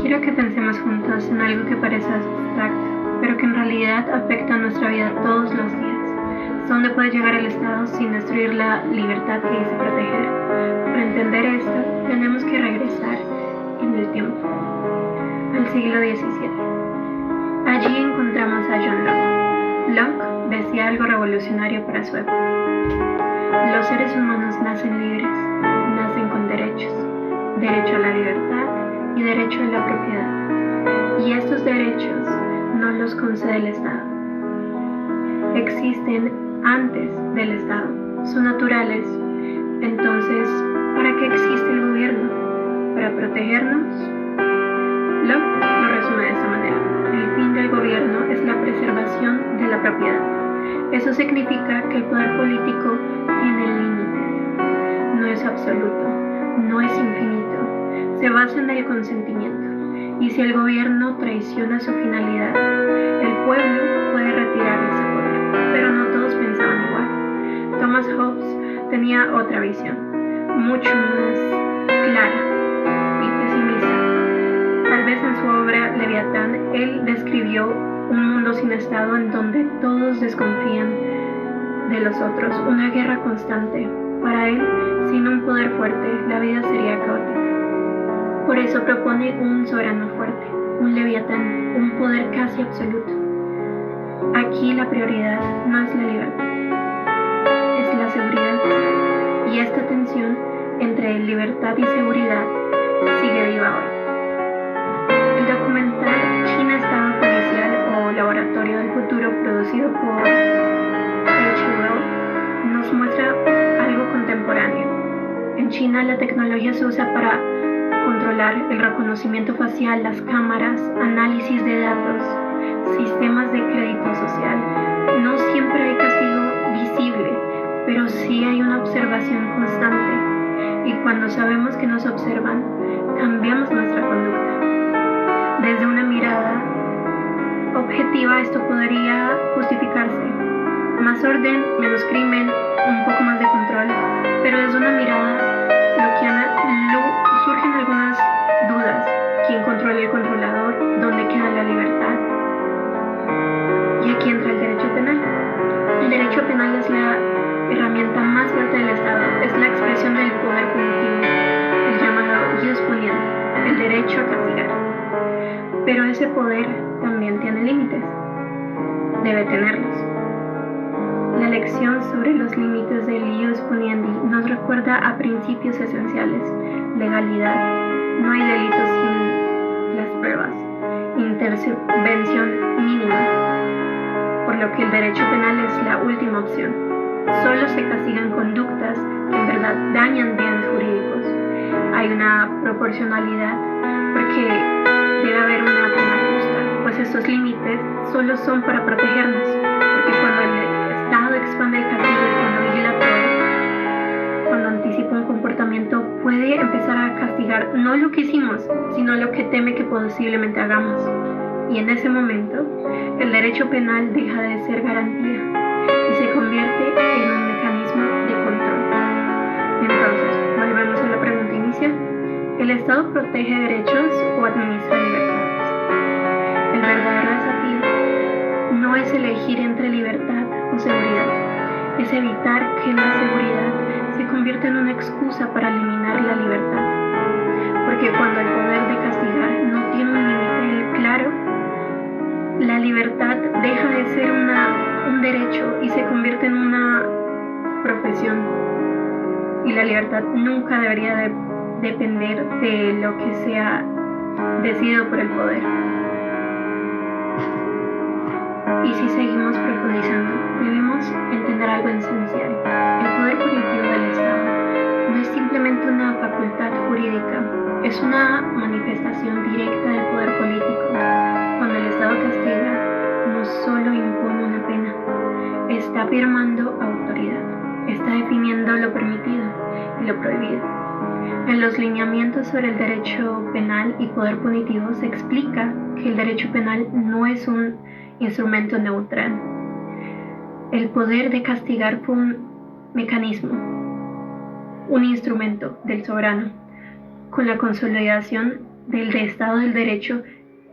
Quiero que pensemos juntos en algo que parece abstracto, pero que en realidad afecta a nuestra vida todos los días. ¿Hasta dónde puede llegar el Estado sin destruir la libertad que dice proteger? Para entender esto, tenemos que regresar en el tiempo, al siglo XVII. Allí encontramos a John Locke. Locke decía algo revolucionario para su época. Los seres humanos nacen libres, nacen con derechos, derecho a la libertad y derecho a la propiedad. Y estos derechos no los concede el Estado. Existen antes del Estado, son naturales. Entonces, ¿para qué existe el gobierno? ¿Para protegernos? Locke lo resume de esta manera. El fin del gobierno es la preservación de la propiedad. Eso significa que el poder político tiene límites. No es absoluto, no es infinito. Se basa en el consentimiento. Y si el gobierno traiciona su finalidad, el pueblo puede retirar ese poder. Pero no todos pensaban igual. Thomas Hobbes tenía otra visión, mucho más clara y pesimista. Tal vez en su obra Leviatán, él describió un mundo sin Estado en donde todos desconfían de los otros, una guerra constante. Para él, sin un poder fuerte, la vida sería caótica. Por eso propone un soberano fuerte, un Leviatán, un poder casi absoluto. Aquí la prioridad no es la libertad, es la seguridad. Y esta tensión entre libertad y seguridad sigue viva hoy. El documental China Estado Policial o Laboratorio del Futuro, producido por HBO, nos muestra algo contemporáneo. En China la tecnología se usa para controlar el reconocimiento facial, las cámaras, análisis de datos, sistemas de crédito social. No siempre hay castigo visible, pero sí hay una observación constante. Y cuando sabemos que nos observan, cambiamos nuestra conducta. Desde una mirada objetiva esto podría justificarse. Más orden, menos crimen, un poco más de control. Pero desde una mirada lockeana surgen algunas dudas. ¿Quién controla el controlador? ¿Dónde queda la libertad? Y aquí entra el derecho penal. El derecho penal es la herramienta más fuerte del Estado. Es la expresión del poder punitivo, el llamado jus puniendi, el derecho a castigar. Pero ese poder también tiene límites. Debe tenerlos. La lección sobre los límites del jus puniendi nos recuerda a principios esenciales: legalidad, no hay delitos sin las pruebas, intervención mínima, por lo que el derecho penal es la última opción. Solo se castigan conductas que en verdad dañan bienes jurídicos. Hay una proporcionalidad porque debe haber una pena justa, pues estos límites solo son para protegernos, porque cuando el Estado expande el castigo y cuando vigila todo, cuando anticipa un comportamiento, puede empezar a castigar no lo que hicimos, sino lo que teme que posiblemente hagamos. Y en ese momento, el derecho penal deja de ser garantía y se convierte en un mecanismo de control. Entonces, volvemos a la pregunta inicial. ¿El Estado protege derechos o administra libertades? El verdadero desafío no es elegir entre libertad o seguridad, es evitar que la seguridad se convierta en una excusa para eliminar la libertad. Porque cuando el poder de castigar no tiene un límite claro, la libertad deja de ser un derecho y se convierte en una profesión. Y la libertad nunca debería depender de lo que sea decidido por el poder. Y si seguimos profundizando, debemos entender algo esencial. El poder punitivo del Estado no es simplemente una facultad jurídica, es una manifestación directa del poder político. Cuando el Estado castiga, no solo impone una pena, está afirmando autoridad, está definiendo lo permitido y lo prohibido. En los lineamientos sobre el derecho penal y poder punitivo se explica que el derecho penal no es un instrumento neutral. El poder de castigar fue un mecanismo, un instrumento del soberano. Con la consolidación del Estado del Derecho,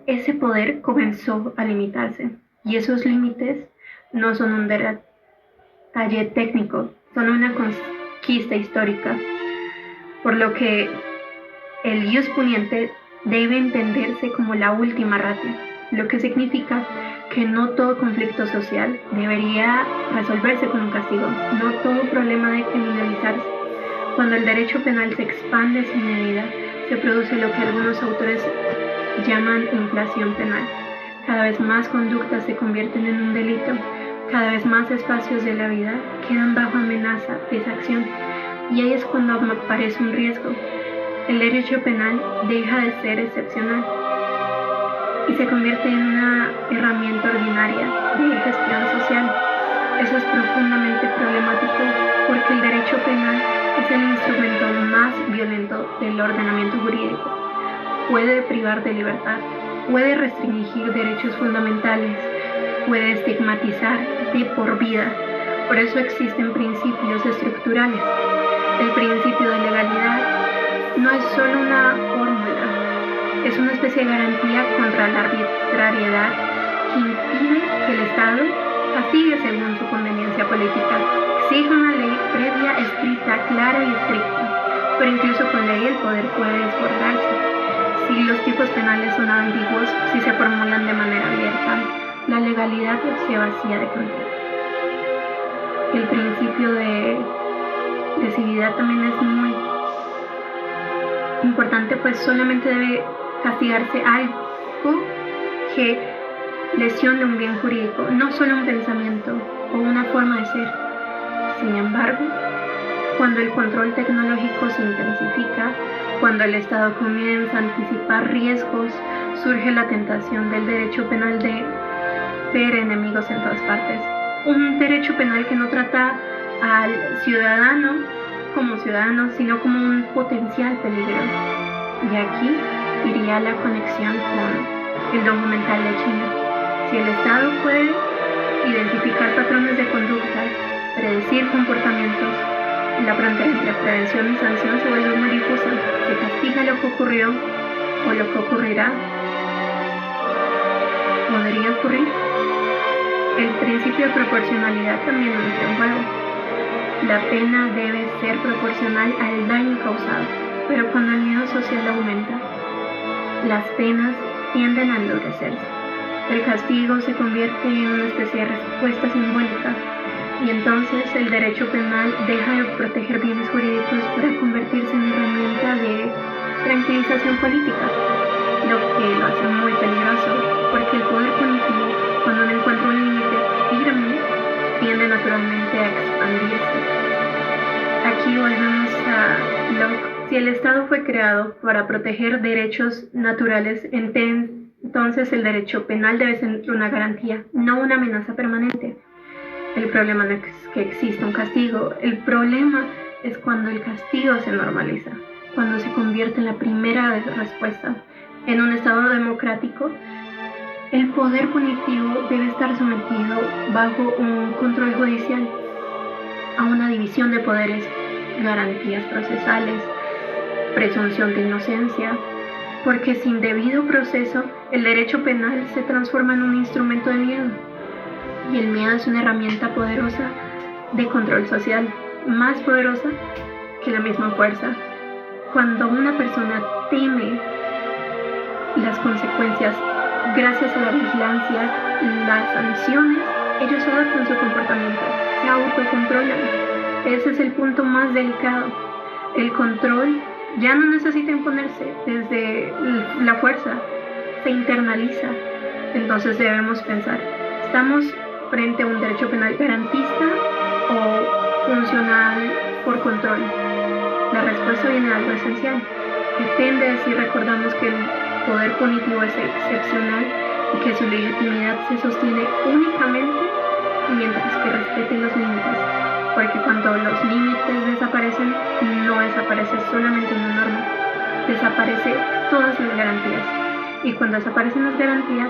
ese poder comenzó a limitarse. Y esos límites no son un detalle técnico, son una conquista histórica, por lo que el ius puniente debe entenderse como la última ratio, lo que significa que no todo conflicto social debería resolverse con un castigo, no todo problema debe criminalizarse. Cuando el derecho penal se expande sin medida, se produce lo que algunos autores llaman inflación penal. Cada vez más conductas se convierten en un delito, cada vez más espacios de la vida quedan bajo amenaza de esa acción, y ahí es cuando aparece un riesgo. El derecho penal deja de ser excepcional y se convierte en una herramienta ordinaria de gestión social. Eso es profundamente problemático porque el derecho penal es el instrumento más violento del ordenamiento jurídico. Puede privar de libertad, puede restringir derechos fundamentales, puede estigmatizar de por vida. Por eso existen principios estructurales. El principio de legalidad no es solo una fórmula, es una especie de garantía contra la arbitrariedad que impide que el Estado castigue según su conveniencia política. Exige una ley previa, escrita, clara y estricta, pero incluso con ley el poder puede desbordarse. Si los tipos penales son ambiguos, si se formulan de manera abierta, la legalidad se vacía de control. El principio de lesividad también es muy importante, pues solamente debe castigarse algo que lesione un bien jurídico, no solo un pensamiento o una forma de ser. Sin embargo, cuando el control tecnológico se intensifica, cuando el Estado comienza a anticipar riesgos, surge la tentación del derecho penal de ver enemigos en todas partes. Un derecho penal que no trata al ciudadano como ciudadano, sino como un potencial peligro. Y aquí iría la conexión con el documental de China. Si el Estado puede identificar patrones de conducta, predecir comportamientos, la frontera entre prevención y sanción se vuelve muy difusa. Se castiga lo que ocurrió o lo que ocurrirá. ¿Podría ocurrir? El principio de proporcionalidad también entra en juego. La pena debe ser proporcional al daño causado, pero cuando el miedo social aumenta, las penas tienden a endurecerse. El castigo se convierte en una especie de respuesta simbólica y entonces el derecho penal deja de proteger bienes jurídicos para convertirse en herramienta de tranquilización política, lo que lo hace muy peligroso, porque el poder punitivo, cuando no encuentra un límite firme, tiende naturalmente a expandirse. Aquí volvemos a Locke. Si el Estado fue creado para proteger derechos naturales, entonces el derecho penal debe ser una garantía, no una amenaza permanente. El problema no es que exista un castigo, el problema es cuando el castigo se normaliza, cuando se convierte en la primera respuesta. En un Estado democrático, el poder punitivo debe estar sometido bajo un control judicial, a una división de poderes, garantías procesales, presunción de inocencia, porque sin debido proceso el derecho penal se transforma en un instrumento de miedo, y el miedo es una herramienta poderosa de control social, más poderosa que la misma fuerza. Cuando una persona teme las consecuencias gracias a la vigilancia, las sanciones, ellos adaptan su comportamiento, se autocontrolan. Ese es el punto más delicado. El control ya no necesita imponerse desde la fuerza, se internaliza. Entonces debemos pensar, ¿estamos frente a un derecho penal garantista o funcional por control? La respuesta viene de algo esencial. Depende de si recordamos que el poder punitivo es excepcional y que su legitimidad se sostiene únicamente mientras que respeten los límites, porque cuando los límites desaparecen, no desaparece solamente una norma, desaparece todas las garantías, y cuando desaparecen las garantías,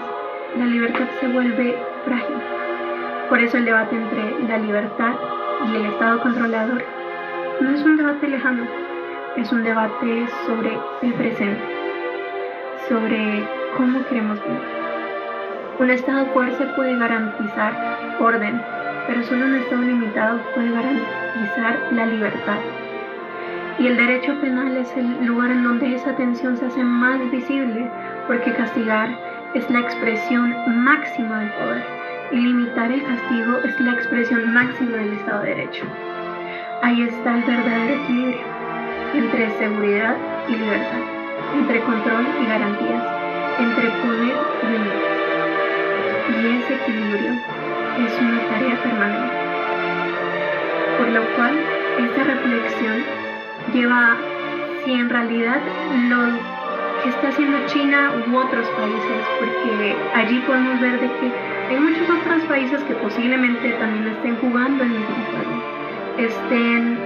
la libertad se vuelve frágil. Por eso el debate entre la libertad y el Estado controlador no es un debate lejano, es un debate sobre el presente. sobre cómo queremos vivir. Un estado fuerte puede garantizar orden, pero solo un estado limitado puede garantizar la libertad. Y el derecho penal es el lugar en donde esa tensión se hace más visible, porque castigar es la expresión máxima del poder y limitar el castigo es la expresión máxima del Estado de Derecho. Ahí está el verdadero equilibrio entre seguridad y libertad, entre control y garantías, entre poder y límites. Y ese equilibrio es una tarea permanente. Por lo cual, esta reflexión lleva a si en realidad lo que está haciendo China u otros países, porque allí podemos ver de que hay muchos otros países que posiblemente también estén jugando el mismo juego, estén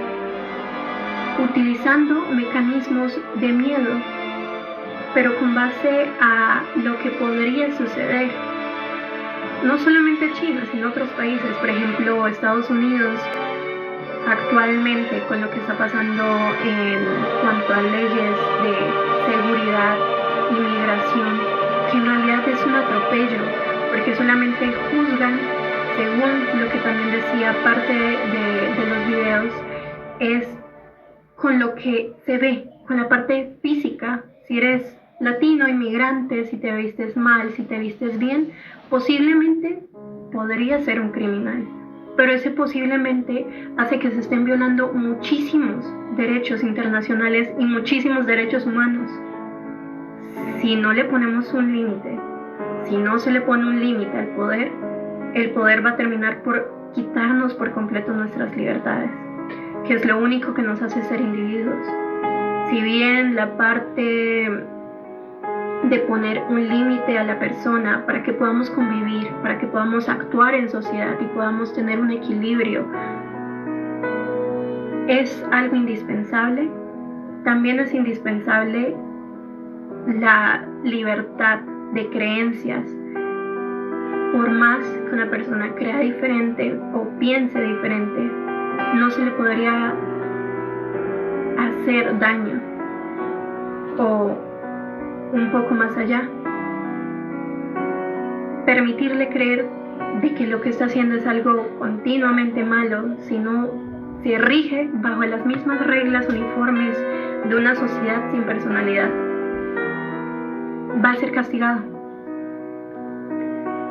utilizando mecanismos de miedo, pero con base a lo que podría suceder. No solamente China, sino otros países, por ejemplo Estados Unidos, actualmente con lo que está pasando en cuanto a leyes de seguridad, inmigración, que en realidad es un atropello, porque solamente juzgan, según lo que también decía parte de los videos, es con lo que se ve, con la parte física. Si eres latino, inmigrante, si te vistes mal, si te vistes bien, posiblemente podría ser un criminal. Pero ese posiblemente hace que se estén violando muchísimos derechos internacionales y muchísimos derechos humanos. Si no le ponemos un límite, si no se le pone un límite al poder, el poder va a terminar por quitarnos por completo nuestras libertades, que es lo único que nos hace ser individuos. Si bien la parte de poner un límite a la persona para que podamos convivir, para que podamos actuar en sociedad y podamos tener un equilibrio, es algo indispensable, también es indispensable la libertad de creencias. Por más que una persona crea diferente o piense diferente, no se le podría hacer daño o un poco más allá, permitirle creer de que lo que está haciendo es algo continuamente malo, sino se rige bajo las mismas reglas uniformes de una sociedad sin personalidad, va a ser castigado.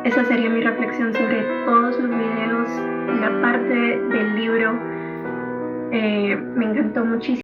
Esa sería mi reflexión sobre todos los videos. La parte del libro me encantó muchísimo.